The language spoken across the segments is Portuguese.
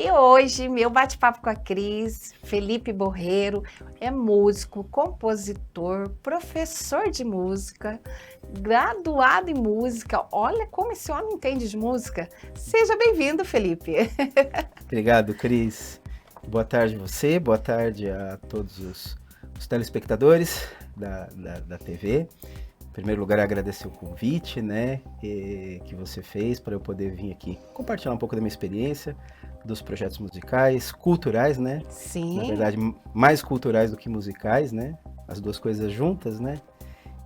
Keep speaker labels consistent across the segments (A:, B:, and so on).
A: E hoje, meu bate-papo com a Cris, Felipe Borreiro, é músico, compositor, professor de música, graduado em música. Olha como esse homem entende de música. Seja bem-vindo, Felipe.
B: Obrigado, Cris. Boa tarde a você, boa tarde a todos os telespectadores da TV. Em primeiro lugar, agradecer o convite, né, que você fez para eu poder vir aqui compartilhar um pouco da minha experiência, dos projetos musicais, culturais, né?
A: Sim.
B: Na verdade, mais culturais do que musicais, né? As duas coisas juntas, né?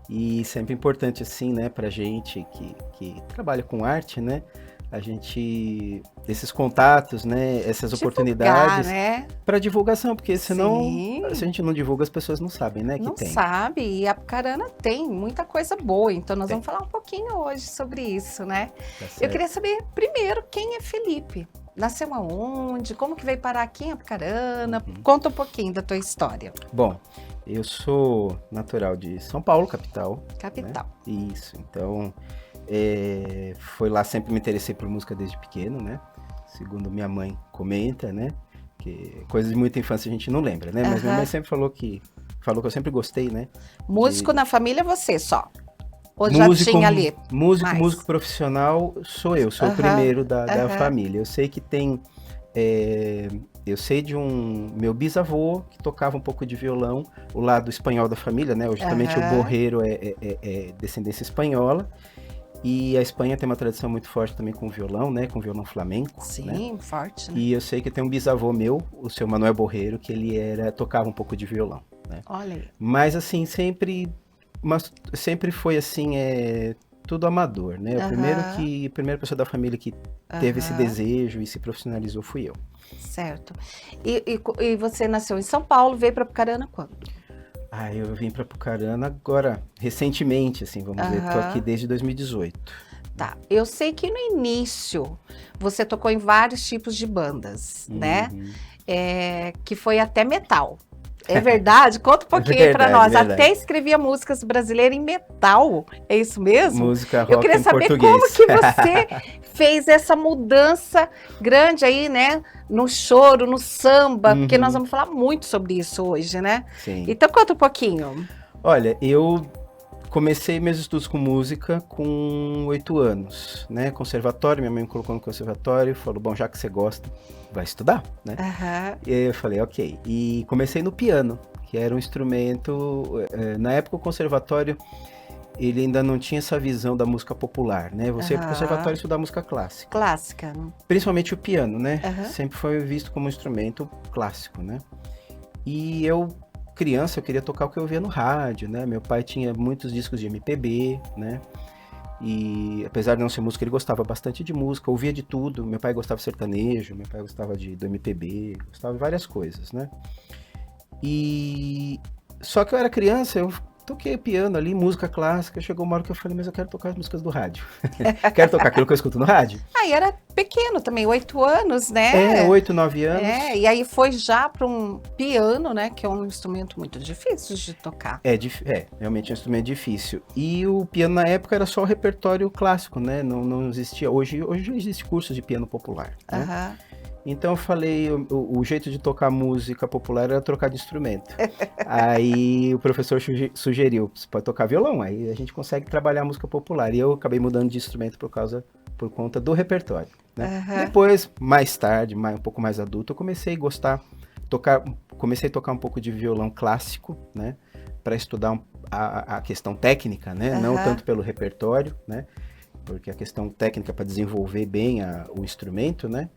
B: E sempre importante, assim, né, pra gente que trabalha com arte, né? A gente, esses contatos, né, essas oportunidades,
A: né?
B: para divulgação, porque senão,
A: Sim.
B: se a gente não divulga, as pessoas não sabem, né, que
A: Não
B: tem.
A: sabe, e a Apucarana tem muita coisa boa, então nós
B: Tem.
A: vamos falar um pouquinho hoje sobre isso, né?
B: Tá
A: Eu
B: certo.
A: queria saber, primeiro, quem é Felipe? Nasceu aonde? Como que veio parar aqui em Apucarana? Conta um pouquinho da tua história.
B: Bom, eu sou natural de São Paulo, capital.
A: Capital.
B: Né? Isso, então, foi lá, sempre me interessei por música desde pequeno, né? Segundo minha mãe comenta, né? Que coisas de muita infância a gente não lembra, né? Mas minha mãe sempre falou que eu sempre gostei, né?
A: Músico na família, você só? Ou já tinha ali?
B: Músico profissional sou eu, sou o primeiro da família. Eu sei que tem... eu sei de meu bisavô que tocava um pouco de violão, o lado espanhol da família, né? Justamente o Borreiro é descendência espanhola. E a Espanha tem uma tradição muito forte também com violão, né? Com violão flamenco.
A: Sim,
B: né?
A: forte, né?
B: E eu sei que tem um bisavô meu, o seu Manuel Borreiro, que ele tocava um pouco de violão, né?
A: Olha aí.
B: Mas assim, sempre foi assim, tudo amador, né? A primeira pessoa da família que teve esse desejo e se profissionalizou fui eu.
A: Certo. E você nasceu em São Paulo, veio para Apucarana quando?
B: Eu vim para Apucarana agora, recentemente, assim, vamos dizer, tô aqui desde 2018.
A: Tá, eu sei que no início você tocou em vários tipos de bandas, né? Que foi até metal. É verdade? Conta um pouquinho para nós.
B: Verdade.
A: Até escrevia músicas brasileiras em metal, é isso mesmo?
B: Música rock
A: eu queria
B: em
A: saber
B: português.
A: Como que você fez essa mudança grande aí, né? No choro, no samba, porque nós vamos falar muito sobre isso hoje, né?
B: Sim.
A: Então conta um pouquinho.
B: Olha, eu comecei meus estudos com música com 8 anos, né? Conservatório, minha mãe me colocou no conservatório, falou, bom, já que você gosta, vai estudar, né? E aí eu falei, ok. E comecei no piano, que era um instrumento... na época o conservatório, ele ainda não tinha essa visão da música popular, né? Você ia pro conservatório estudar música clássica.
A: Clássica.
B: Principalmente o piano, né? Sempre foi visto como um instrumento clássico, né? E eu... criança, eu queria tocar o que eu via no rádio, né? Meu pai tinha muitos discos de MPB, né? E apesar de não ser músico, ele gostava bastante de música, ouvia de tudo. Meu pai gostava de sertanejo, meu pai gostava do MPB, gostava de várias coisas, né? E só que eu era criança, eu toquei piano ali, música clássica. Chegou uma hora que eu falei, mas eu quero tocar as músicas do rádio. Quero tocar aquilo que eu escuto no rádio.
A: E era pequeno também, 8 anos, né?
B: 8, 9 anos.
A: E aí foi já para um piano, né? Que é um instrumento muito difícil de tocar.
B: Realmente é um instrumento difícil. E o piano na época era só o repertório clássico, né? Não existia. Hoje já existe cursos de piano popular. Né? Então eu falei, o jeito de tocar música popular era trocar de instrumento. Aí o professor sugeriu, você pode tocar violão, aí a gente consegue trabalhar a música popular. E eu acabei mudando de instrumento por conta do repertório. Né? Depois, mais tarde, um pouco mais adulto, eu comecei a gostar, comecei a tocar um pouco de violão clássico, né? Para estudar a questão técnica, né? Não tanto pelo repertório, né? Porque a questão técnica para desenvolver bem o instrumento, né?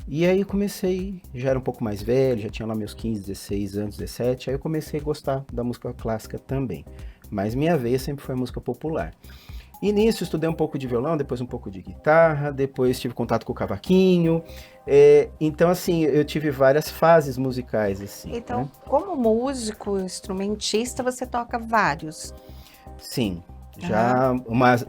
B: E aí eu comecei, já era um pouco mais velho, já tinha lá meus 15, 16 anos, 17, aí eu comecei a gostar da música clássica também. Mas minha veia sempre foi a música popular. E nisso estudei um pouco de violão, depois um pouco de guitarra, depois tive contato com o cavaquinho. Então, assim, eu tive várias fases musicais, assim.
A: Então,
B: né?
A: Como músico, instrumentista, você toca vários?
B: Sim. Já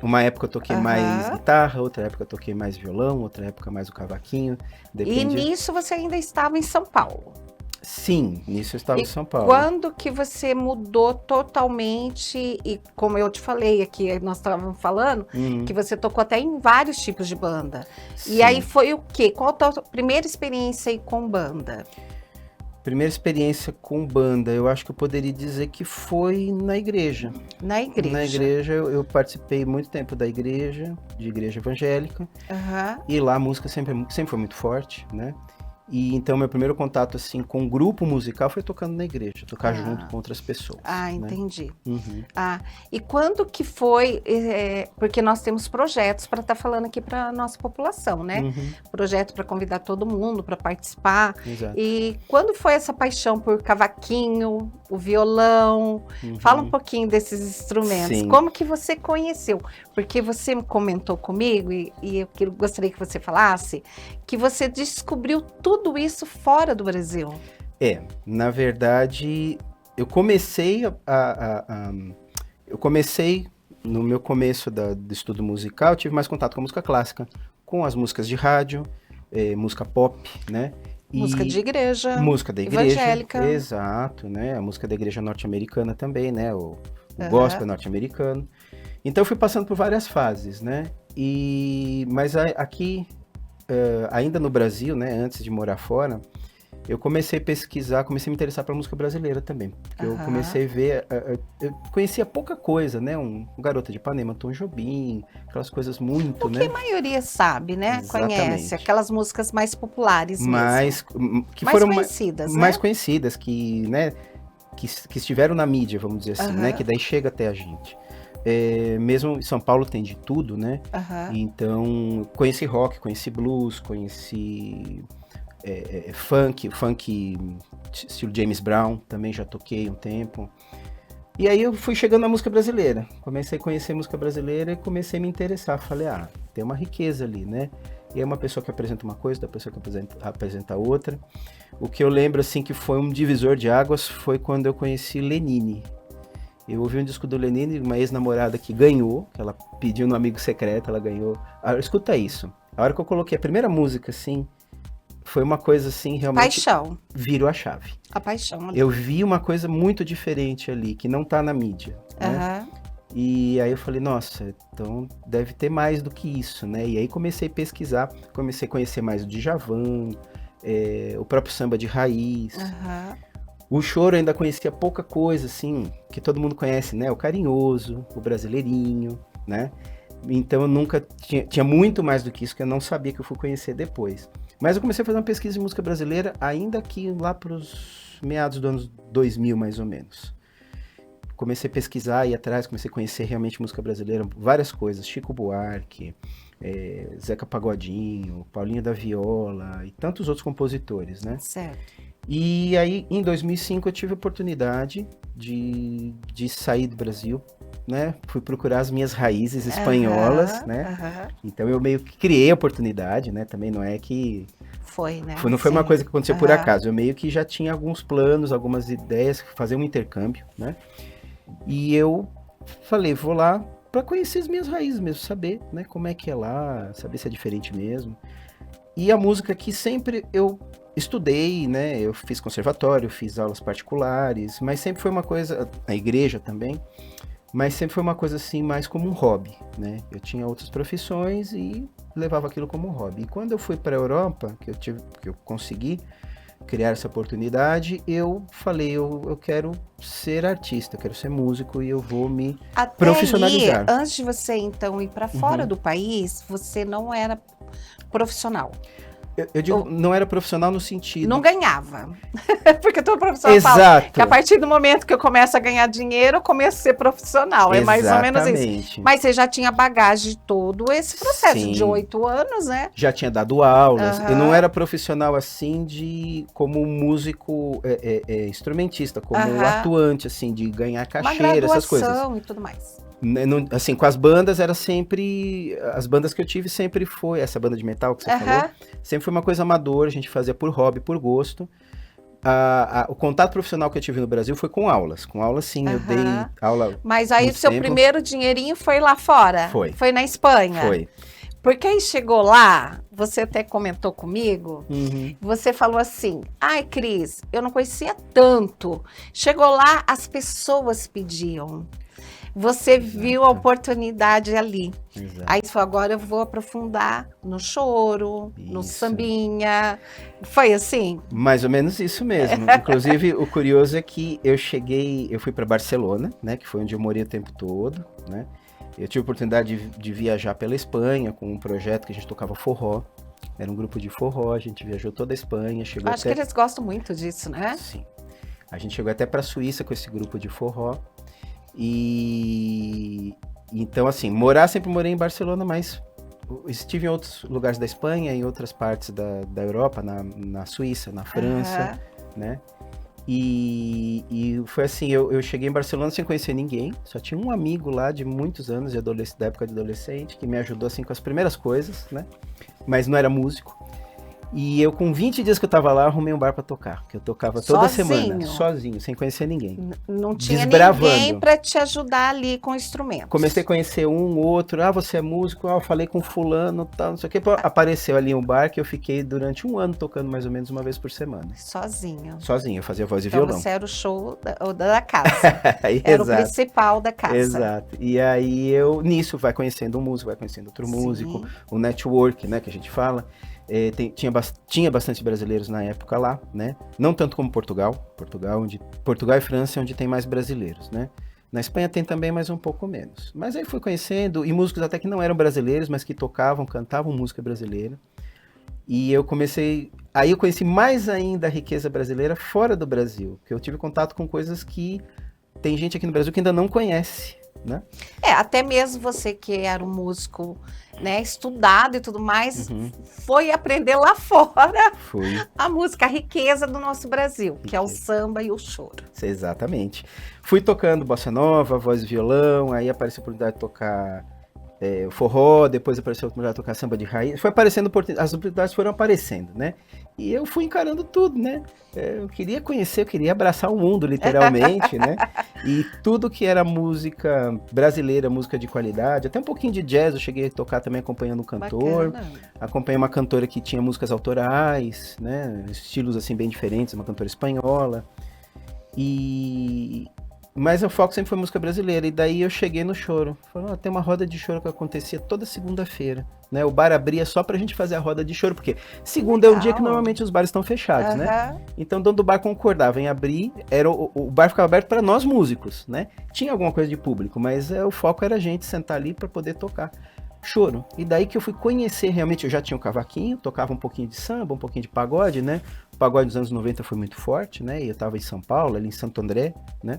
B: uma época eu toquei mais guitarra, outra época eu toquei mais violão, outra época mais o cavaquinho.
A: E nisso você ainda estava em São Paulo?
B: Sim, nisso eu estava em São Paulo.
A: Quando que você mudou totalmente, e como eu te falei aqui, nós estávamos falando, que você tocou até em vários tipos de banda.
B: Sim.
A: E aí foi o quê? Qual a tua primeira experiência aí com banda?
B: Primeira experiência com banda, eu acho que eu poderia dizer que foi na igreja.
A: Na igreja.
B: Na igreja, eu participei muito tempo da igreja, de igreja evangélica. E lá a música sempre foi muito forte, né? E então meu primeiro contato assim com um grupo musical foi tocando na igreja, tocar junto com outras pessoas.
A: Entendi.
B: Uhum.
A: E quando que foi, porque nós temos projetos para estar falando aqui para a nossa população, né? Projeto para convidar todo mundo para participar.
B: Exato.
A: E quando foi essa paixão por cavaquinho, o violão? Fala um pouquinho desses instrumentos.
B: Sim.
A: Como que você conheceu? Porque você comentou comigo, e eu gostaria que você falasse, que você descobriu tudo isso fora do Brasil.
B: Na verdade, eu comecei no meu começo do estudo musical, eu tive mais contato com a música clássica, com as músicas de rádio, música pop, né?
A: Música de igreja.
B: Música da igreja.
A: Evangélica.
B: Exato, né? A música da igreja norte-americana também, né? O gospel norte-americano. Então eu fui passando por várias fases, né? Mas aqui, ainda no Brasil, né? Antes de morar fora, eu comecei a pesquisar, comecei a me interessar pela música brasileira também. Porque eu comecei a ver, eu conhecia pouca coisa, né? Um Garota de Ipanema, Tom Jobim, aquelas coisas muito, né?
A: O que a maioria sabe, né?
B: Exatamente.
A: Conhece, aquelas músicas mais populares
B: Que
A: mais
B: foram
A: conhecidas,
B: mais
A: né?
B: conhecidas, que, né? Que estiveram na mídia, vamos dizer assim, né? Que daí chega até a gente. Mesmo em São Paulo tem de tudo, né? Então, conheci rock, conheci blues, conheci funk estilo James Brown, também já toquei um tempo. E aí eu fui chegando na música brasileira, comecei a conhecer música brasileira e comecei a me interessar. Falei, tem uma riqueza ali, né? E é uma pessoa que apresenta uma coisa, da pessoa que apresenta outra. O que eu lembro, assim, que foi um divisor de águas foi quando eu conheci Lenine. Eu ouvi um disco do Lenine, uma ex-namorada que ganhou, que ela pediu no Amigo Secreto, ela ganhou. Escuta isso. A hora que eu coloquei a primeira música, assim, foi uma coisa, assim, realmente...
A: Paixão.
B: Virou a chave.
A: A paixão ali.
B: Eu vi uma coisa muito diferente ali, que não tá na mídia, né? E aí eu falei, nossa, então deve ter mais do que isso, né? E aí comecei a pesquisar, comecei a conhecer mais o Djavan, o próprio samba de raiz. O choro eu ainda conhecia pouca coisa, assim, que todo mundo conhece, né? O Carinhoso, o Brasileirinho, né? Então eu nunca tinha muito mais do que isso que eu não sabia, que eu fui conhecer depois. Mas eu comecei a fazer uma pesquisa de música brasileira ainda aqui lá para os meados dos anos 2000, mais ou menos. Comecei a pesquisar, ir atrás, comecei a conhecer realmente música brasileira, várias coisas, Chico Buarque, Zeca Pagodinho, Paulinho da Viola e tantos outros compositores, né?
A: Certo.
B: E aí, em 2005, eu tive a oportunidade de sair do Brasil, né? Fui procurar as minhas raízes espanholas, né? Então eu meio que criei a oportunidade, né? Também não é que...
A: Foi, né?
B: Não foi uma coisa que aconteceu por acaso. Eu meio que já tinha alguns planos, algumas ideias, fazer um intercâmbio, né? E eu falei, vou lá para conhecer as minhas raízes mesmo, saber, né? Como é que é lá, saber se é diferente mesmo. E a música que sempre eu estudei, né? Eu fiz conservatório, fiz aulas particulares, mas sempre foi uma coisa, na igreja também, mas sempre foi uma coisa assim, mais como um hobby, né? Eu tinha outras profissões e levava aquilo como um hobby. E quando eu fui para a Europa, que eu consegui criar essa oportunidade, eu falei, eu quero ser artista, eu quero ser músico e eu vou me profissionalizar.
A: Aí, antes de você então ir para fora do país, você não era profissional.
B: Eu digo, não era profissional no sentido...
A: Não ganhava. Porque todo profissional fala que a partir do momento que eu começo a ganhar dinheiro, eu começo a ser profissional. É mais ou menos isso. Mas você já tinha bagagem de todo esse processo de 8 anos, né?
B: Já tinha dado aulas. Eu não era profissional assim como músico instrumentista, como atuante, assim, de ganhar caixeira, essas coisas.
A: Uma graduação e tudo mais.
B: Assim, com as bandas era sempre... As bandas que eu tive sempre foi... Essa banda de metal que você falou, sempre foi uma coisa amadora, a gente fazia por hobby, por gosto. O contato profissional que eu tive no Brasil foi com aulas. Com aulas, sim, eu dei aula.
A: Mas aí o seu primeiro dinheirinho foi lá fora?
B: Foi.
A: Foi na Espanha?
B: Foi.
A: Porque aí chegou lá, você até comentou comigo, você falou assim, ai, Cris, eu não conhecia tanto. Chegou lá, as pessoas pediam. Você viu a oportunidade ali.
B: Exato.
A: Aí você falou, agora eu vou aprofundar no choro, no
B: Isso.
A: sambinha. Foi assim?
B: Mais ou menos isso mesmo. Inclusive, o curioso é que eu fui para Barcelona, né, que foi onde eu morei o tempo todo, né? Eu tive a oportunidade de viajar pela Espanha com um projeto que a gente tocava forró. Era um grupo de forró, a gente viajou toda a Espanha, chegou
A: Acho que eles gostam muito disso, né?
B: Sim. A gente chegou até para a Suíça com esse grupo de forró. E então, assim, sempre morei em Barcelona, mas estive em outros lugares da Espanha, em outras partes da Europa, na Suíça, na França, né? E foi assim, eu cheguei em Barcelona sem conhecer ninguém, só tinha um amigo lá de muitos anos, da época de adolescente, que me ajudou assim com as primeiras coisas, né? Mas não era músico. E eu, com 20 dias que eu tava lá, arrumei um bar pra tocar, que eu tocava toda semana, sozinho, sem conhecer ninguém.
A: Não tinha ninguém pra te ajudar ali com instrumentos.
B: Comecei a conhecer um, outro, você é músico, eu falei com fulano, tal, não sei o que. Apareceu ali um bar que eu fiquei durante um ano tocando mais ou menos uma vez por semana.
A: Sozinho?
B: Sozinho, eu fazia voz e
A: então
B: violão.
A: Você era o show da casa, era o principal da casa.
B: Exato, e aí nisso vai conhecendo um músico, vai conhecendo outro músico, o network, né, que a gente fala. Tinha bastante brasileiros na época lá, né? Não tanto como Portugal e França é onde tem mais brasileiros, né? Na Espanha tem também, mas um pouco menos. Mas aí fui conhecendo, e músicos até que não eram brasileiros, mas que cantavam música brasileira. E eu conheci mais ainda a riqueza brasileira fora do Brasil, porque eu tive contato com coisas que tem gente aqui no Brasil que ainda não conhece, né?
A: Até mesmo você que era um músico, né, estudado e tudo mais, foi aprender lá fora a música, a riqueza do nosso Brasil, que é o samba e o choro.
B: Exatamente. Fui tocando bossa nova, voz e violão, aí apareceu a oportunidade de tocar forró, depois apareceu a oportunidade de tocar samba de raiz, as oportunidades foram aparecendo, né? E eu fui encarando tudo, né? Eu queria conhecer, eu queria abraçar o mundo, literalmente, né? E tudo que era música brasileira, música de qualidade, até um pouquinho de jazz, eu cheguei a tocar também acompanhando um cantor, acompanhei uma cantora que tinha músicas autorais, né? Estilos assim bem diferentes, uma cantora espanhola. Mas o foco sempre foi música brasileira, e daí eu cheguei no choro. Falei, tem uma roda de choro que acontecia toda segunda-feira, né? O bar abria só pra gente fazer a roda de choro, porque segunda é um dia que normalmente os bares estão fechados, né? Então o dono do bar concordava em abrir, o bar ficava aberto para nós músicos, né? Tinha alguma coisa de público, mas o foco era a gente sentar ali para poder tocar choro. E daí que eu fui conhecer realmente, eu já tinha um cavaquinho, tocava um pouquinho de samba, um pouquinho de pagode, né? O pagode dos anos 90 foi muito forte, né? E eu tava em São Paulo, ali em Santo André, né?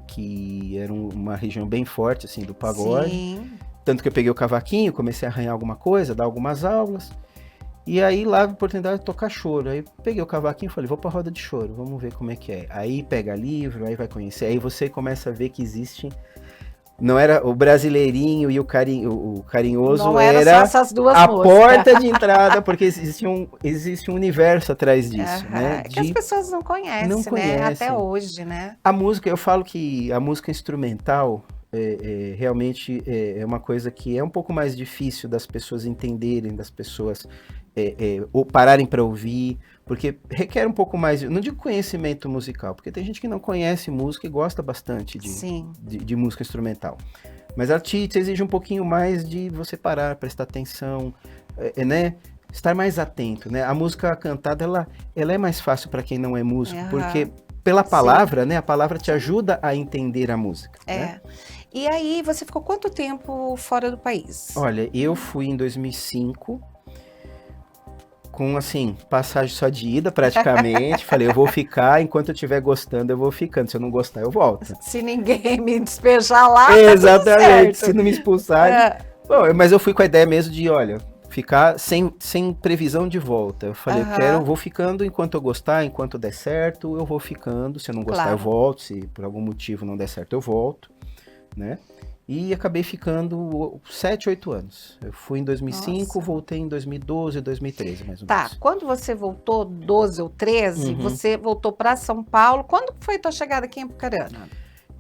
B: Que era uma região bem forte, assim, do pagode. Sim. Tanto que eu peguei o cavaquinho, comecei a arranhar alguma coisa, dar algumas aulas. E aí lá a oportunidade de tocar choro. Aí peguei o cavaquinho e falei, vou pra roda de choro, vamos ver como é que é. Aí pega livro, aí vai conhecer. Aí você começa a ver que existe... Não era o brasileirinho e o carinhoso,
A: não era só essas duas
B: a
A: músicas.
B: Porta de entrada, porque existe um universo atrás disso, né?
A: Que as pessoas não conhecem, né? Até hoje, né?
B: A música, eu falo que a música instrumental realmente é uma coisa que é um pouco mais difícil das pessoas entenderem, das pessoas ou pararem para ouvir, porque requer um pouco mais, não digo conhecimento musical, porque tem gente que não conhece música e gosta bastante de música instrumental. Mas ela te exige um pouquinho mais de você parar, prestar atenção, né? Estar mais atento, né? A música cantada, ela é mais fácil para quem não é músico, porque pela palavra, né? A palavra te ajuda a entender a música. Né?
A: E aí, você ficou quanto tempo fora do país?
B: Olha, eu fui em 2005, com, assim, passagem só de ida, praticamente. Falei, eu vou ficar, enquanto eu estiver gostando, eu vou ficando. Se eu não gostar, eu volto.
A: Se ninguém me despejar lá,
B: exatamente, se não me expulsarem. Bom, mas eu fui com a ideia mesmo de, olha, ficar sem previsão de volta. Eu falei, vou ficando enquanto eu gostar, enquanto der certo, eu vou ficando. Se eu não gostar, eu volto. Se por algum motivo não der certo, eu volto, né? E acabei ficando 7, 8 anos. Eu fui em 2005, voltei em 2012, 2013, mais ou menos.
A: Quando você voltou, 12 ou 13, você voltou para São Paulo. Quando foi a tua chegada aqui em Apucarana?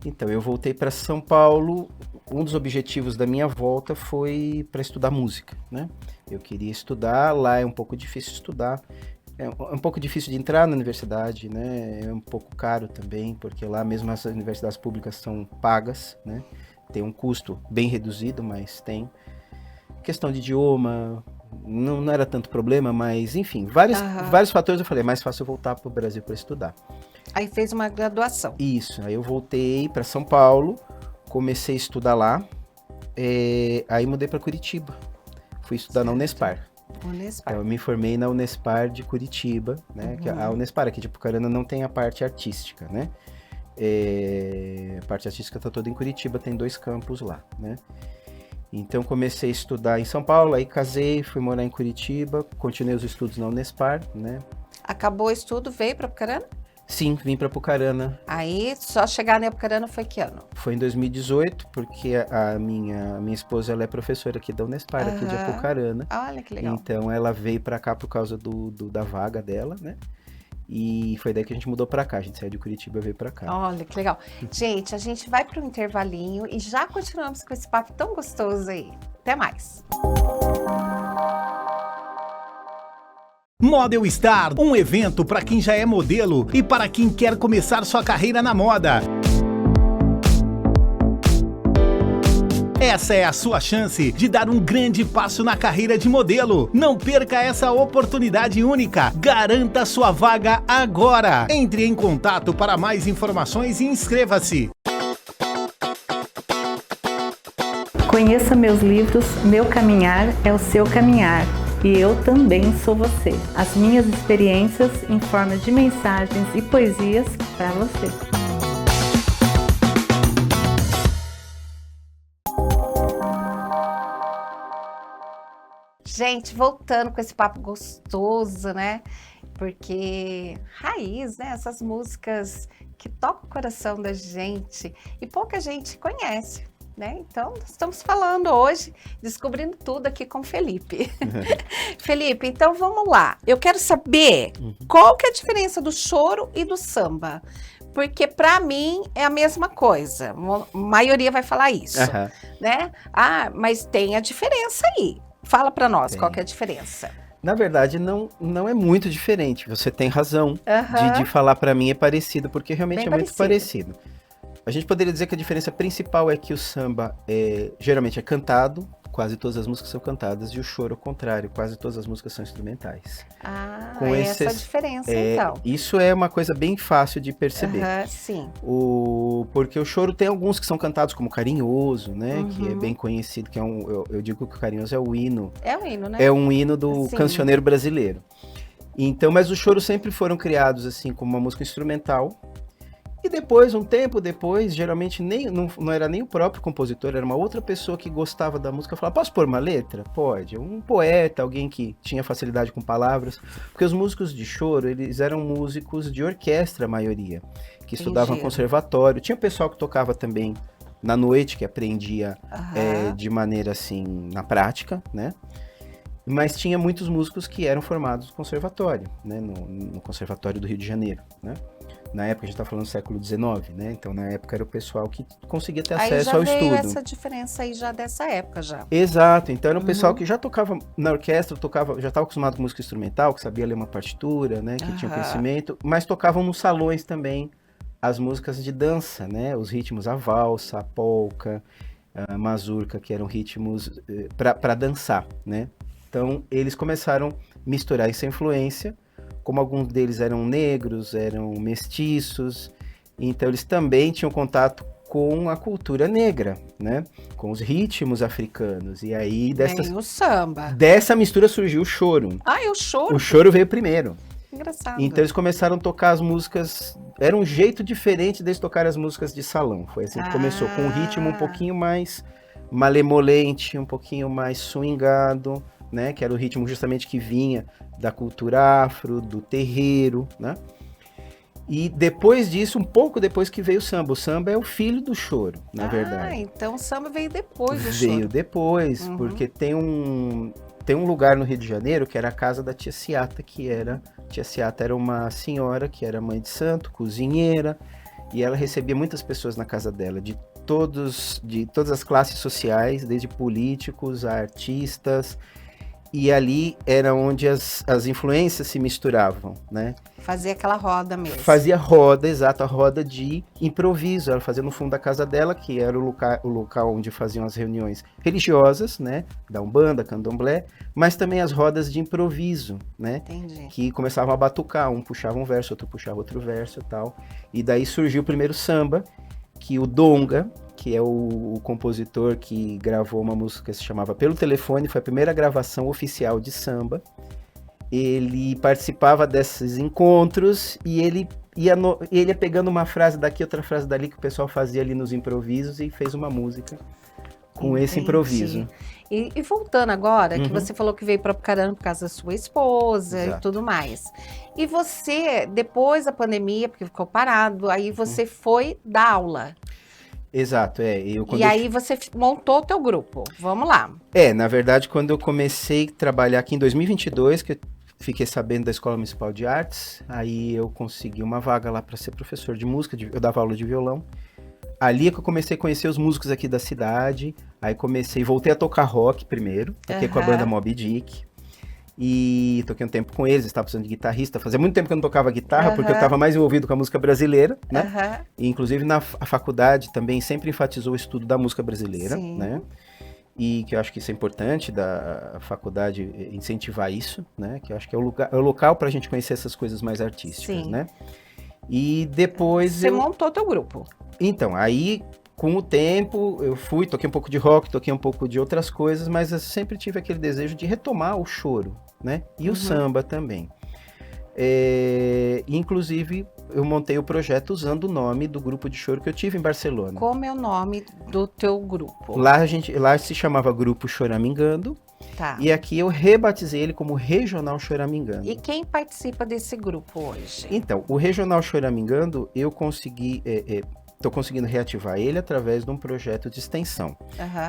B: Então, eu voltei para São Paulo um dos objetivos da minha volta foi para estudar música, né? Eu queria estudar, lá é um pouco difícil estudar, é um pouco difícil de entrar na universidade, né? É um pouco caro também, porque lá mesmo as universidades públicas são pagas, né? Tem um custo bem reduzido, mas tem. Questão de idioma, não era tanto problema, mas enfim, vários fatores eu falei, é mais fácil eu voltar para o Brasil para estudar.
A: Aí fez uma graduação.
B: Isso, aí eu voltei para São Paulo, comecei a estudar lá, aí mudei para Curitiba, fui estudar na Unespar. Então, eu me formei na Unespar de Curitiba, né? Que a Unespar aqui de Apucarana não tem a parte artística, né? A parte artística está toda em Curitiba, tem 2 campos lá, né? Então comecei a estudar em São Paulo, aí casei, fui morar em Curitiba, continuei os estudos na Unespar, né?
A: Acabou o estudo, veio para Apucarana?
B: Sim, vim para Apucarana.
A: Aí, só chegar na Apucarana foi que ano?
B: Foi em 2018, porque a minha esposa, ela é professora aqui da Unespar, aqui de Apucarana.
A: Olha que legal.
B: Então ela veio para cá por causa da vaga dela, né? E foi daí que a gente mudou para cá, a gente saiu de Curitiba e veio para cá.
A: Olha que legal. Gente, a gente vai para um intervalinho e já continuamos com esse papo tão gostoso aí. Até mais.
C: Model Star, um evento para quem já é modelo e para quem quer começar sua carreira na moda. Essa é a sua chance de dar um grande passo na carreira de modelo. Não perca essa oportunidade única. Garanta sua vaga agora. Entre em contato para mais informações e inscreva-se.
D: Conheça meus livros, Meu Caminhar é o Seu Caminhar. E eu também sou você. As minhas experiências em forma de mensagens e poesias para você.
A: Gente, voltando com esse papo gostoso, né? Porque raiz, né? Essas músicas que tocam o coração da gente e pouca gente conhece, né? Então, estamos falando hoje, descobrindo tudo aqui com o Felipe. Felipe, então vamos lá. Eu quero saber qual que é a diferença do choro e do samba. Porque para mim é a mesma coisa. A maioria vai falar isso, né? Ah, mas tem a diferença aí. Fala para nós qual que é a diferença.
B: Na verdade, não é muito diferente. Você tem razão de falar para mim é parecido, porque realmente bem muito parecido. A gente poderia dizer que a diferença principal é que o samba geralmente é cantado, quase todas as músicas são cantadas, e o choro, ao contrário, quase todas as músicas são instrumentais.
A: Com essa diferença, então.
B: Isso é uma coisa bem fácil de perceber.
A: Sim.
B: Porque o choro tem alguns que são cantados como Carinhoso, né? Que é bem conhecido, que é eu digo que o Carinhoso é o hino.
A: É um hino, né?
B: É um hino do cancioneiro brasileiro. Então, mas os choros sempre foram criados assim como uma música instrumental. E depois, um tempo depois, geralmente não era nem o próprio compositor, era uma outra pessoa que gostava da música, falava, posso pôr uma letra? Pode. Um poeta, alguém que tinha facilidade com palavras. Porque os músicos de choro, eles eram músicos de orquestra, a maioria, que estudavam conservatório. Tinha pessoal que tocava também na noite, que aprendia de maneira assim, na prática, né? Mas tinha muitos músicos que eram formados no conservatório, né? No Conservatório do Rio de Janeiro, né? Na época, a gente está falando do século XIX, né? Então, na época, era o pessoal que conseguia ter acesso ao estudo. Aí já veio
A: essa diferença aí já dessa época, já.
B: Exato. Então, era um pessoal que já tocava na orquestra, já estava acostumado com música instrumental, que sabia ler uma partitura, né? Que tinha conhecimento, mas tocavam nos salões também as músicas de dança, né? Os ritmos, a valsa, a polca, a mazurca, que eram ritmos para dançar, né? Então, eles começaram a misturar essa influência. Como alguns deles eram negros, eram mestiços, então eles também tinham contato com a cultura negra, né? Com os ritmos africanos. E aí
A: o samba.
B: Dessa mistura surgiu o choro.
A: E o choro?
B: O choro veio primeiro.
A: Engraçado.
B: Então eles começaram a tocar as músicas. Era um jeito diferente deles tocar as músicas de salão. Foi assim que começou, com um ritmo um pouquinho mais malemolente, um pouquinho mais swingado, né, que era o ritmo justamente que vinha da cultura afro, do terreiro, né? E depois disso, um pouco depois que veio o samba. O samba é o filho do choro, na verdade.
A: Então o samba veio depois do choro.
B: Veio depois, porque tem um lugar no Rio de Janeiro que era a casa da tia Ciata, tia Ciata era uma senhora que era mãe de santo, cozinheira, e ela recebia muitas pessoas na casa dela, de de todas as classes sociais, desde políticos a artistas, e ali era onde as influências se misturavam, né?
A: Fazia aquela roda mesmo.
B: Fazia roda, exato, a roda de improviso. Ela fazia no fundo da casa dela, que era o local onde faziam as reuniões religiosas, né? Da Umbanda, Candomblé, mas também as rodas de improviso, né?
A: Entendi.
B: Que começavam a batucar, um puxava um verso, outro puxava outro verso e tal. E daí surgiu o primeiro samba, que o Donga, que é o compositor que gravou uma música que se chamava Pelo Telefone, foi a primeira gravação oficial de samba. Ele participava desses encontros e ele ia pegando uma frase daqui, outra frase dali que o pessoal fazia ali nos improvisos e fez uma música com esse improviso.
A: E voltando agora, que você falou que veio para Apucarana por causa da sua esposa e tudo mais. E você, depois da pandemia, porque ficou parado, aí você foi dar aula.
B: Exato,
A: aí você montou o teu grupo, vamos lá.
B: Na verdade, quando eu comecei a trabalhar aqui em 2022, que eu fiquei sabendo da Escola Municipal de Artes, aí eu consegui uma vaga lá para ser professor de música, eu dava aula de violão. Ali é que eu comecei a conhecer os músicos aqui da cidade, aí voltei a tocar rock primeiro, toquei com a banda Moby Dick, e toquei um tempo com eles, estava precisando de guitarrista, fazia muito tempo que eu não tocava guitarra, porque eu estava mais envolvido com a música brasileira, né? E inclusive a faculdade também sempre enfatizou o estudo da música brasileira, né? E que eu acho que isso é importante, da faculdade incentivar isso, né? Que eu acho que é o local para a gente conhecer essas coisas mais artísticas, né? E depois
A: você montou teu grupo.
B: Então, aí com o tempo eu toquei um pouco de rock, toquei um pouco de outras coisas, mas eu sempre tive aquele desejo de retomar o choro, né? E o samba também. Inclusive, eu montei o projeto usando o nome do grupo de choro que eu tive em Barcelona.
A: Como é o nome do teu grupo?
B: Lá se chamava Grupo Choramingando.
A: Tá.
B: E aqui eu rebatizei ele como Regional Choramingando.
A: E quem participa desse grupo hoje?
B: Então, o Regional Choramingando, eu consegui... Estou conseguindo reativar ele através de um projeto de extensão.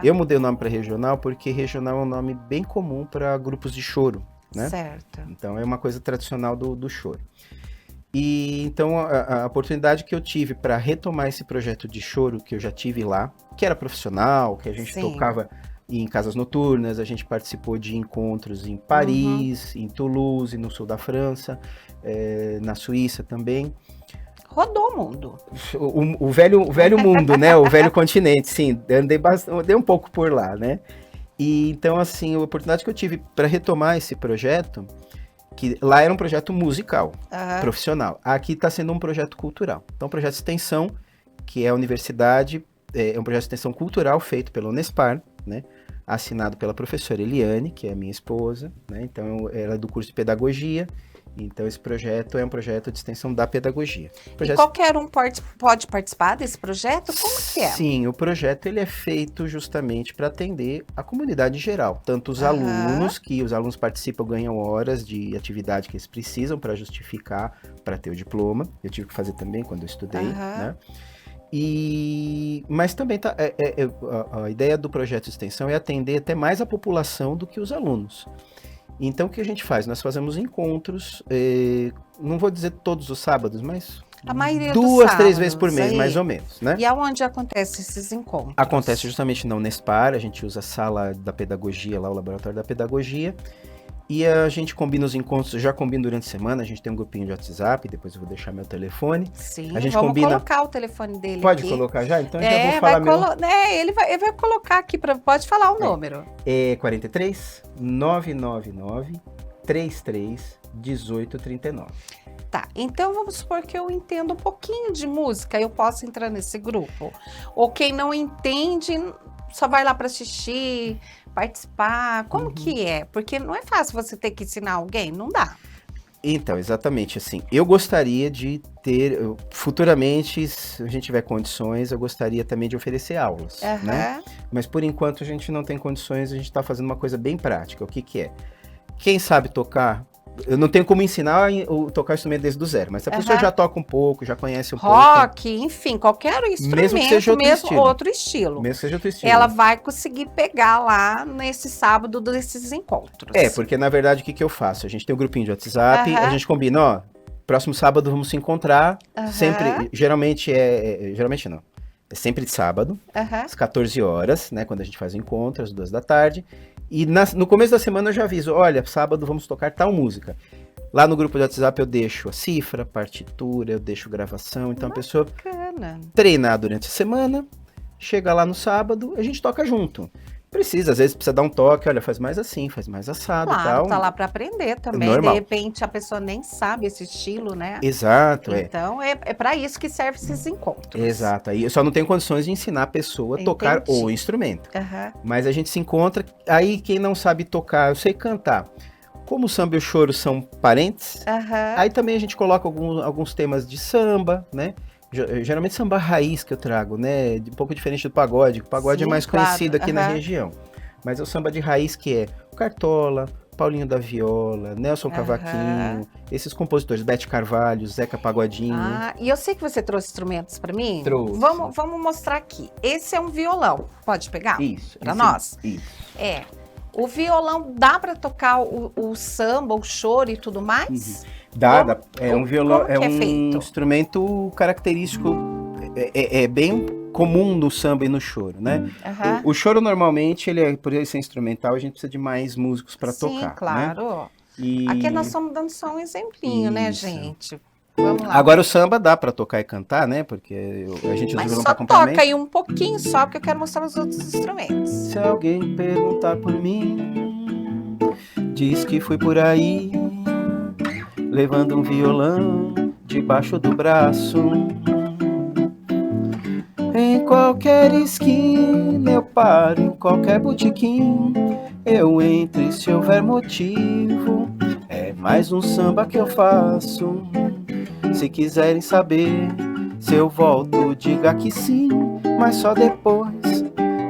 B: Eu mudei o nome para regional porque regional é um nome bem comum para grupos de choro, né?
A: Certo.
B: Então é uma coisa tradicional do choro. E então a oportunidade que eu tive para retomar esse projeto de choro que eu já tive lá, que era profissional, que a gente tocava em casas noturnas, a gente participou de encontros em Paris, em Toulouse, no sul da França, na Suíça também.
A: Rodou o mundo.
B: O velho mundo, né? O velho continente, sim. Andei um pouco por lá, né? E então, assim, a oportunidade que eu tive para retomar esse projeto, que lá era um projeto musical, profissional. Aqui está sendo um projeto cultural. Então, um projeto de extensão, que é a universidade, é um projeto de extensão cultural feito pela Unespar, né? Assinado pela professora Eliane, que é minha esposa, né? Então, ela é do curso de pedagogia. Então, esse projeto é um projeto de extensão da pedagogia.
A: E qualquer um pode participar desse projeto? Como que é?
B: Sim, o projeto ele é feito justamente para atender a comunidade geral. Tanto os alunos, que os alunos participam, ganham horas de atividade que eles precisam para justificar, para ter o diploma. Eu tive que fazer também quando eu estudei, né? Mas também a ideia do projeto de extensão é atender até mais a população do que os alunos. Então, o que a gente faz? Nós fazemos encontros, não vou dizer todos os sábados, mas
A: a maioria
B: 2, 3 vezes por mês, mais ou menos, né?
A: E aonde acontecem esses encontros?
B: Acontece justamente na Unespar, a gente usa a sala da pedagogia, lá o laboratório da pedagogia, e a gente combina os encontros, já combina durante a semana, a gente tem um grupinho de WhatsApp, depois eu vou deixar meu telefone.
A: Sim,
B: a gente
A: vamos
B: combina...
A: colocar o telefone dele
B: Pode
A: aqui.
B: Colocar já? Então já vou falar
A: ele vai colocar aqui, pode falar o número.
B: É 43 999 33 18 39.
A: Tá, então vamos supor que eu entendo um pouquinho de música, eu posso entrar nesse grupo. Ou quem não entende, só vai lá para assistir, participar. Como que é? Porque não é fácil você ter que ensinar alguém, não dá.
B: Então, exatamente assim. Eu gostaria de ter, futuramente, se a gente tiver condições, eu gostaria também de oferecer aulas, né? Mas por enquanto a gente não tem condições, a gente está fazendo uma coisa bem prática. O que que é? Quem sabe tocar, eu não tenho como ensinar a tocar o instrumento desde o zero, mas se a pessoa já toca um pouco, já conhece um pouco...
A: Rock, enfim, qualquer instrumento,
B: mesmo que seja
A: outro estilo.
B: Mesmo que seja outro estilo.
A: Ela vai conseguir pegar lá nesse sábado desses encontros.
B: Porque na verdade o que eu faço? A gente tem um grupinho de WhatsApp, a gente combina, ó, próximo sábado vamos se encontrar, sempre, geralmente não. É sempre de sábado,
A: Aham.
B: às 14 horas, né? Quando a gente faz o encontro, às 2 da tarde. E no começo da semana eu já aviso, olha, sábado vamos tocar tal música. Lá no grupo de WhatsApp eu deixo a cifra, partitura, eu deixo gravação. Então a pessoa
A: Bacana.
B: treinar durante a semana, chega lá no sábado, a gente toca junto. Precisa, às vezes precisa dar um toque, olha, faz mais assim, faz mais assado e
A: Claro,
B: tal.
A: tá lá para aprender também.
B: Normal.
A: De repente a pessoa nem sabe esse estilo, né?
B: Exato,
A: Então é para isso que serve esses encontros.
B: Exato. Aí eu só não tenho condições de ensinar a pessoa a tocar
A: Entendi.
B: o instrumento.
A: Aham.
B: Mas a gente se encontra, aí quem não sabe tocar, eu sei cantar. Como o samba e o choro são parentes,
A: Aham.
B: aí também a gente coloca alguns temas de samba, né? Geralmente samba raiz que eu trago, né? Um pouco diferente do pagode. O pagode é
A: Sim,
B: mais
A: claro.
B: conhecido aqui na
A: Aham.
B: região. Mas é o samba de raiz que é o Cartola, Paulinho da Viola, Nelson
A: Aham.
B: Cavaquinho, esses compositores, Bete Carvalho, Zeca Pagodinho.
A: Ah, e eu sei que você trouxe instrumentos para mim.
B: Trouxe.
A: Vamos mostrar aqui. Esse é um violão. Pode pegar?
B: Isso.
A: Pra
B: esse-
A: nós?
B: Isso.
A: É. O violão dá para tocar o samba, o choro e tudo mais?
B: Dá, é um violão,
A: como que é
B: um
A: feito?
B: instrumento característico, é bem comum no samba e no choro, né?
A: Aham.
B: O choro normalmente, por ele ser instrumental, a gente precisa de mais músicos para
A: Sim,
B: tocar, né?
A: claro.
B: E
A: Aqui nós estamos dando só um exemplinho, né,
B: Isso.
A: gente? Vamos lá.
B: agora o samba dá para tocar e cantar, né? Porque a gente usa
A: Mas
B: violão
A: só
B: para acompanhamento.
A: toca aí um pouquinho só, porque eu quero mostrar os outros instrumentos.
B: Se alguém perguntar por mim, diz que fui por aí, levando um violão debaixo do braço. Em qualquer esquina eu paro, em qualquer botequim eu entro e se houver motivo, é mais um samba que eu faço. Se quiserem saber se eu volto, diga que sim, mas só depois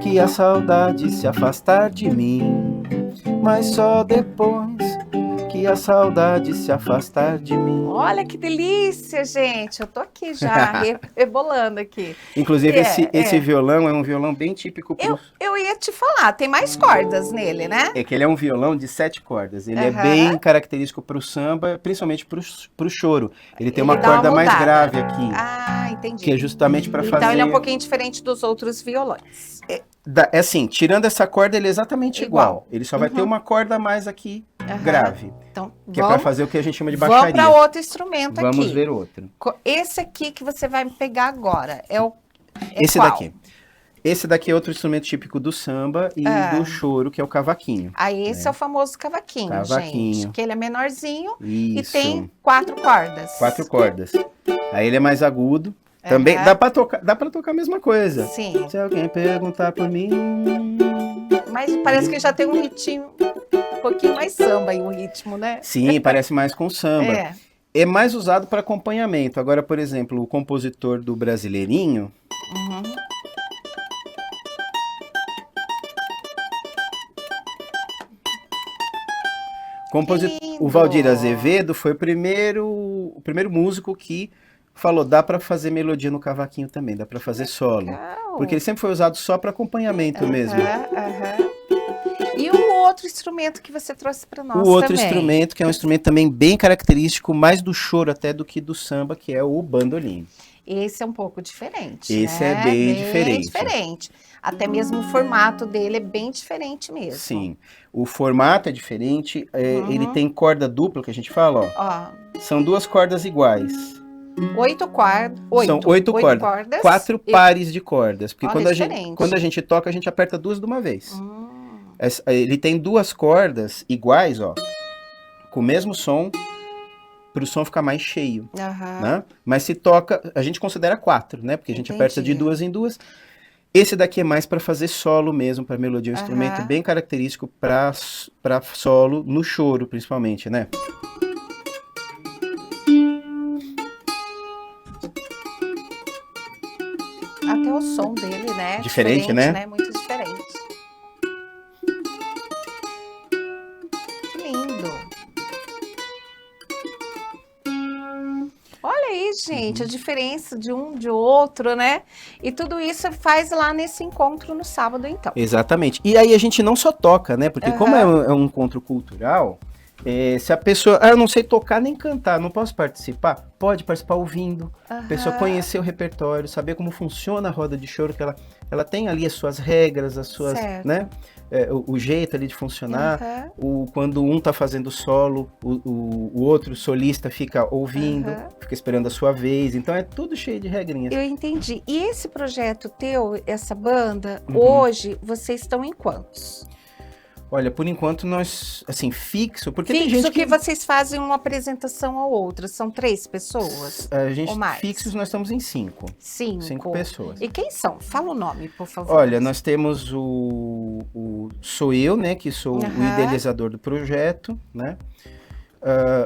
B: que a saudade se afastar de mim. Mas só depois que a saudade se afastar de mim.
A: Olha que delícia, gente. Eu tô aqui já, rebolando aqui.
B: Inclusive,
A: É,
B: esse
A: é.
B: violão é um violão bem típico pro...
A: Eu ia te falar, tem mais cordas nele, né?
B: É que ele é um violão de 7 cordas. Ele é
A: Aham.
B: bem característico pro samba, principalmente pro choro. Ele tem uma
A: Ele dá uma
B: corda mais
A: mudada.
B: grave aqui,
A: Ah, entendi.
B: que é justamente para
A: Então
B: fazer...
A: ele é um pouquinho diferente dos outros violões.
B: É assim, tirando essa corda, ele é exatamente igual. Ele só vai ter
A: Uhum.
B: uma corda a mais aqui,
A: Aham.
B: grave.
A: Então,
B: Que é para fazer o que a gente chama de
A: vamos
B: baixaria.
A: para outro instrumento
B: Vamos
A: aqui.
B: ver outro.
A: Esse aqui que você vai me pegar agora é o
B: Esse
A: qual?
B: daqui. Esse daqui é outro instrumento típico do samba e do choro, que é o cavaquinho.
A: Aí esse é o famoso cavaquinho,
B: Cavaquinho.
A: gente. Que ele é menorzinho
B: Isso.
A: e tem 4 cordas.
B: 4 cordas. Aí ele é mais agudo. Também
A: Aham.
B: dá pra tocar a mesma coisa.
A: Sim,
B: Se alguém perguntar por mim.
A: mas parece que já tem um ritmo, um pouquinho mais samba aí o ritmo, né?
B: Sim, parece mais com samba.
A: É.
B: É mais usado para acompanhamento. Agora, por exemplo, o compositor do Brasileirinho,
A: Uhum. lindo!
B: o Valdir Azevedo foi o primeiro músico que falou, dá para fazer melodia no cavaquinho também, dá para fazer solo.
A: Legal.
B: Porque ele sempre foi usado só para acompanhamento mesmo.
A: Aham. E o outro instrumento que você trouxe para nós
B: O outro
A: também?
B: instrumento, que é um instrumento também bem característico, mais do choro até do que do samba, que é o bandolim.
A: Esse é um pouco diferente.
B: Esse
A: né?
B: é bem diferente.
A: diferente. Até mesmo o formato dele é bem diferente mesmo.
B: Sim, o formato é diferente,
A: Uhum.
B: ele tem corda dupla, que a gente fala, ó.
A: Ó,
B: São 2 cordas iguais.
A: 8 cordas.
B: São 8 cordas. 4
A: E-
B: pares de cordas. Porque
A: Olha,
B: quando a
A: diferente.
B: gente toca, a gente aperta 2 de uma vez.
A: Hum,
B: Ele tem 2 cordas iguais, ó, com o mesmo som, para o som ficar mais cheio,
A: aham.
B: né? Mas se toca, a gente considera 4, né? Porque a gente aperta de
A: Entendi.
B: 2 em 2. Esse daqui é mais para fazer solo mesmo, para melodia, um
A: Aham.
B: instrumento bem característico para solo, no choro principalmente, né?
A: Até o som dele, né?
B: Diferente, né?
A: Muito diferente. Que lindo. Olha aí, gente, a diferença de um de outro, né? E tudo isso faz lá nesse encontro no sábado, então.
B: Exatamente. E aí a gente não só toca, né? Porque como é um encontro cultural, Se a pessoa, eu não sei tocar nem cantar, não posso participar? Pode participar ouvindo, a pessoa conhecer o repertório, saber como funciona a roda de choro, que ela tem ali as suas regras, as suas, né? O jeito ali de funcionar, quando um tá fazendo solo, o outro solista fica ouvindo, fica esperando a sua vez, então é tudo cheio de regrinhas.
A: Eu entendi. E esse projeto teu, essa banda, hoje, vocês estão em quantos?
B: Olha, por enquanto nós, assim, fixo, porque
A: fixo
B: tem gente
A: que vocês fazem uma apresentação a outra, são 3 pessoas?
B: A gente,
A: ou mais?
B: Fixos nós estamos em 5.
A: 5
B: pessoas.
A: E quem são? Fala o nome, por favor.
B: Olha, nós temos sou eu, né, que sou o idealizador do projeto, né?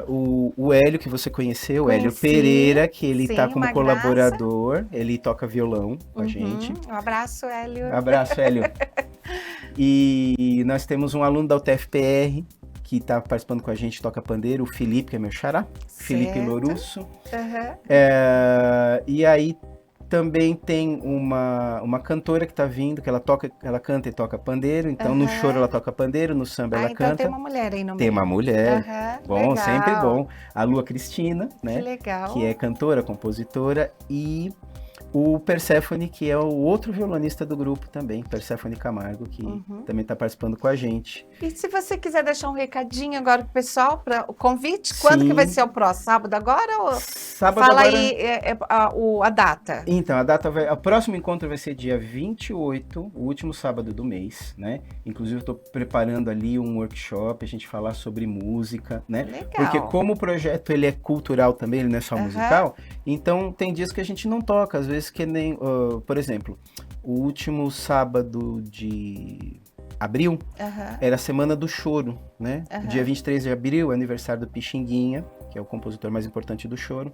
B: O Hélio, que você conheceu, o Hélio Pereira, que ele tá como colaborador, ele toca violão com a gente.
A: Um abraço, Hélio.
B: Um abraço, Hélio. E nós temos um aluno da UTFPR que está participando com a gente, toca pandeiro, o Felipe, que é meu xará, Felipe Lourusso. E aí também tem uma cantora que está vindo, que ela canta e toca pandeiro, então no choro ela toca pandeiro, no samba ela
A: então
B: canta.
A: Tem uma mulher aí no meio.
B: Tem uma mulher, bom,
A: legal.
B: Sempre bom. A Lua Cristina, né?
A: Que legal.
B: Que é cantora, compositora, e o Perséfone, que é o outro violonista do grupo também, Perséfone Camargo, que também está participando com a gente.
A: E se você quiser deixar um recadinho agora pro pessoal, para o convite, quando que vai ser o próximo? Sábado agora? Ou...
B: Sábado
A: Fala
B: agora...
A: aí a data.
B: Então, o próximo encontro vai ser dia 28, o último sábado do mês, né? Inclusive, eu estou preparando ali um workshop, a gente falar sobre música, né?
A: Legal.
B: Porque como o projeto ele é cultural também, ele não é só musical, então tem dias que a gente não toca, às vezes que nem, por exemplo, o último sábado de abril era a Semana do Choro, né? Dia 23 de abril, aniversário do Pixinguinha, que é o compositor mais importante do choro.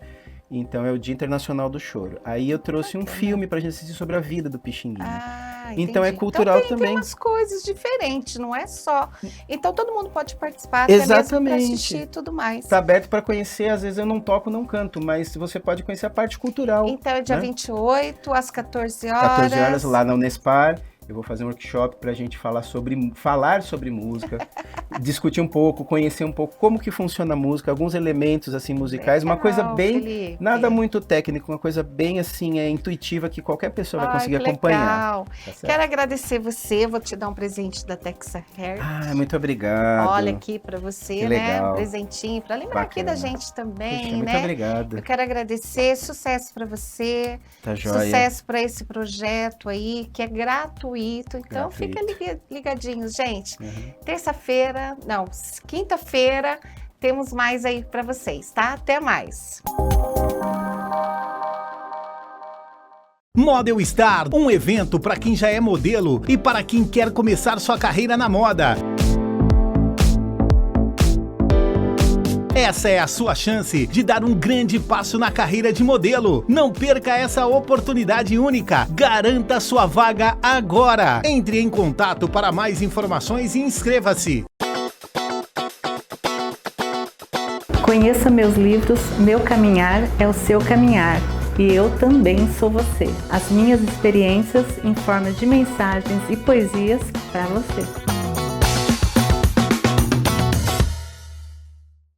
B: Então é o Dia Internacional do Choro. Aí eu trouxe um filme pra gente assistir sobre a vida do Pixinguinha. Então é cultural
A: então,
B: também.
A: Tem umas coisas diferentes, não é só. Então todo mundo pode participar, até mesmo pra assistir e tudo mais.
B: Tá aberto pra conhecer, às vezes eu não toco, não canto, mas você pode conhecer a parte cultural.
A: Então é dia 28, às 14 horas.
B: 14 horas lá na Unespar. Eu vou fazer um workshop pra gente falar sobre música, discutir um pouco, conhecer um pouco como que funciona a música, alguns elementos assim musicais, uma coisa bem,
A: Felipe.
B: Nada muito técnico, uma coisa bem assim, intuitiva que qualquer pessoa vai conseguir acompanhar.
A: Legal. Tá, quero agradecer você, vou te dar um presente da Texahertz.
B: Muito obrigado.
A: Olha aqui pra você,
B: que
A: né?
B: legal.
A: Um presentinho pra lembrar aqui da gente também,
B: Puxa,
A: né?
B: Muito obrigado.
A: Eu quero agradecer, sucesso pra você.
B: Tá joia.
A: Sucesso pra esse projeto aí, que é gratuito. Então fica ligadinhos, gente. Quinta-feira, temos mais aí para vocês, tá? Até mais.
C: Model Star, um evento para quem já é modelo e para quem quer começar sua carreira na moda. Essa é a sua chance de dar um grande passo na carreira de modelo. Não perca essa oportunidade única. Garanta sua vaga agora. Entre em contato para mais informações e inscreva-se.
D: Conheça meus livros, Meu Caminhar é o Seu Caminhar. E eu também sou você. As minhas experiências em forma de mensagens e poesias para você.